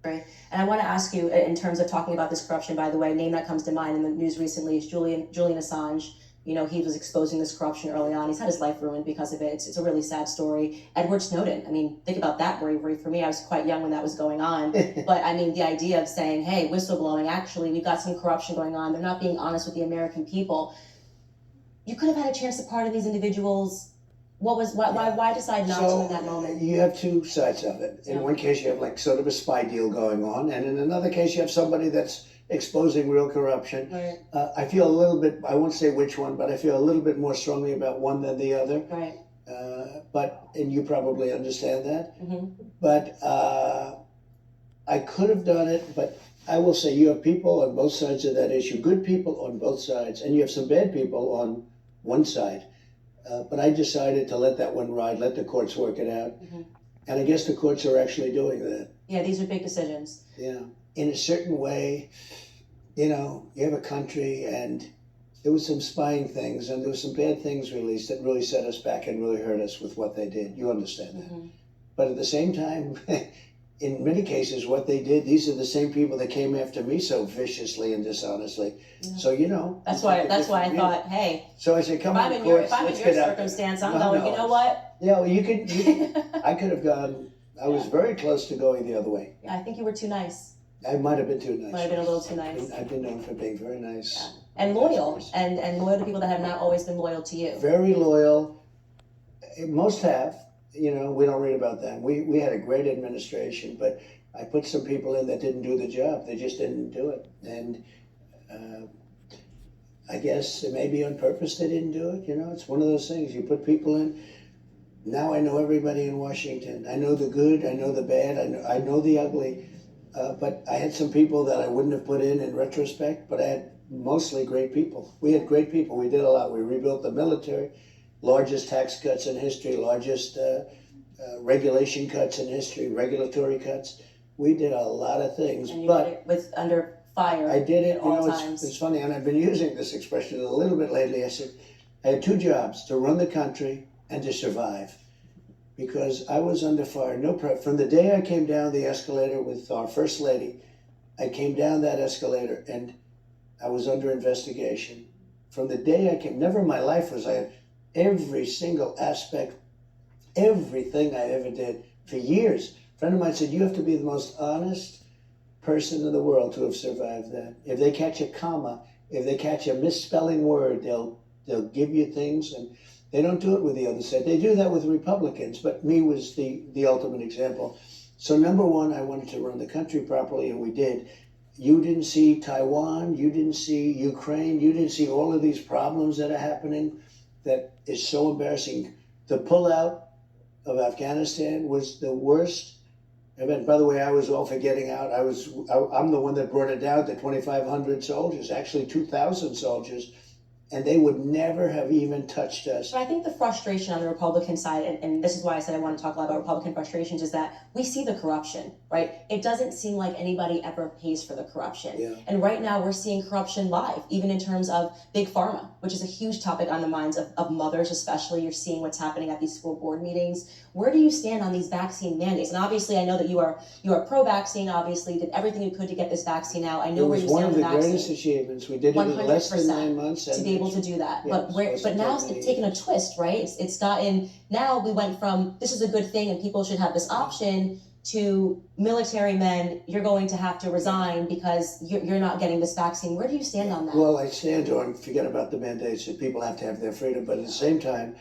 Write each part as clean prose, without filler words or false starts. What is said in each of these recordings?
Right. And I want to ask you, in terms of talking about this corruption, by the way, name that comes to mind in the news recently is Julian Assange. You know, he was exposing this corruption early on. He's had his life ruined because of it. It's a really sad story. Edward Snowden. I mean, think about that bravery. For me, I was quite young when that was going on. But I mean, the idea of saying, hey, whistleblowing, actually, we've got some corruption going on. They're not being honest with the American people. You could have had a chance to pardon these individuals. Why decide not to in that moment? You have two sides of it. In one case, you have like sort of a spy deal going on, and in another case, you have somebody that's exposing real corruption. Right. I feel a little bit, I won't say which one, but I feel a little bit more strongly about one than the other. Right. And you probably understand that. Mm-hmm. But I could have done it, but I will say you have people on both sides of that issue, good people on both sides, and you have some bad people on one side. But I decided to let that one ride, let the courts work it out. Mm-hmm. And I guess the courts are actually doing that. Yeah, these are big decisions. Yeah. In a certain way, you know, you have a country and there was some spying things and there was some bad things released that really set us back and really hurt us with what they did. You understand that. Mm-hmm. But at the same time, in many cases, what they did, these are the same people that came after me so viciously and dishonestly. Yeah. So, you know. That's why I thought, hey. So I said, come on, if I'm in your circumstance, I'm going, you know what? Yeah, well, I could have gone, I was very close to going the other way. Yeah, I think you were too nice. I might have been too nice. Might have been a little too nice. I've been known for being very nice. Yeah. And loyal, and loyal to people that have not always been loyal to you. Very loyal. Most have. You know, we don't read about them. We had a great administration, but I put some people in that didn't do the job. They just didn't do it. And I guess it may be on purpose they didn't do it. You know, it's one of those things. You put people in. Now I know everybody in Washington. I know the good. I know the bad. I know the ugly. But I had some people that I wouldn't have put in retrospect, but I had mostly great people. We had great people. We did a lot. We rebuilt the military. Largest tax cuts in history, largest regulation cuts in history, regulatory cuts. We did a lot of things, and you but did it with under fire. I did it. At all times. It's funny, and I've been using this expression a little bit lately. I said I had two jobs: to run the country and to survive, because I was under fire. From the day I came down the escalator with our first lady, I came down that escalator and I was under investigation. From the day I came, never in my life was I. Every single aspect, everything I ever did for years. A friend of mine said, you have to be the most honest person in the world to have survived that. If they catch a comma, if they catch a misspelling word, they'll give you things, and they don't do it with the other side. They do that with Republicans, but me was the ultimate example. So number one, I wanted to run the country properly, and we did. You didn't see Taiwan, you didn't see Ukraine, you didn't see all of these problems that are happening. That is so embarrassing. The pullout of Afghanistan was the worst event. By the way, I was all for getting out. I'm the one that brought it down to 2,500 soldiers, actually 2,000 soldiers, and they would never have even touched us. But I think the frustration on the Republican side, and this is why I said I want to talk a lot about Republican frustrations, is that we see the corruption, right? It doesn't seem like anybody ever pays for the corruption. Yeah. And right now we're seeing corruption live, even in terms of big pharma, which is a huge topic on the minds of mothers, especially. You're seeing what's happening at these school board meetings. Where do you stand on these vaccine mandates? And obviously I know that you are pro-vaccine, obviously, did everything you could to get this vaccine out. I know where you stand on the vaccine. It was one of the greatest achievements. We did it in less than 9 months. To be able to do that. Yeah, but now it's taken a twist, right? It's gotten, now we went from, this is a good thing and people should have this option, to military men, you're going to have to resign because you're not getting this vaccine. Where do you stand on that? Well, I stand on, forget about the mandates, that people have to have their freedom, but at the same time,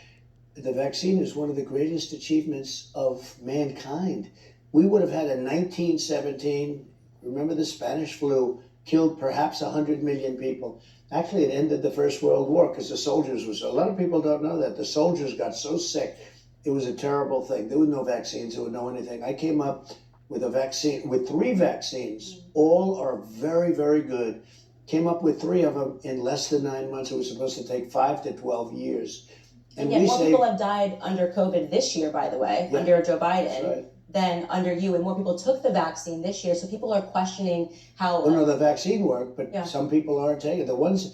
the vaccine is one of the greatest achievements of mankind. We would have had in 1917, remember the Spanish flu, killed perhaps 100 million people. Actually, it ended the First World War because the soldiers a lot of people don't know that. The soldiers got so sick, it was a terrible thing. There were no vaccines, there was no anything. I came up with a vaccine, with 3 vaccines. All are very, very good. Came up with 3 of them in less than 9 months. It was supposed to take 5 to 12 years. And yet more people have died under COVID this year, by the way, under Joe Biden, than under you. And more people took the vaccine this year. So people are questioning how... Well, no, the vaccine worked, but some people aren't taking it. The ones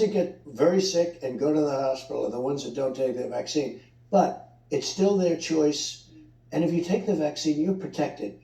that get very sick and go to the hospital are the ones that don't take the vaccine. But it's still their choice. And if you take the vaccine, you're protected.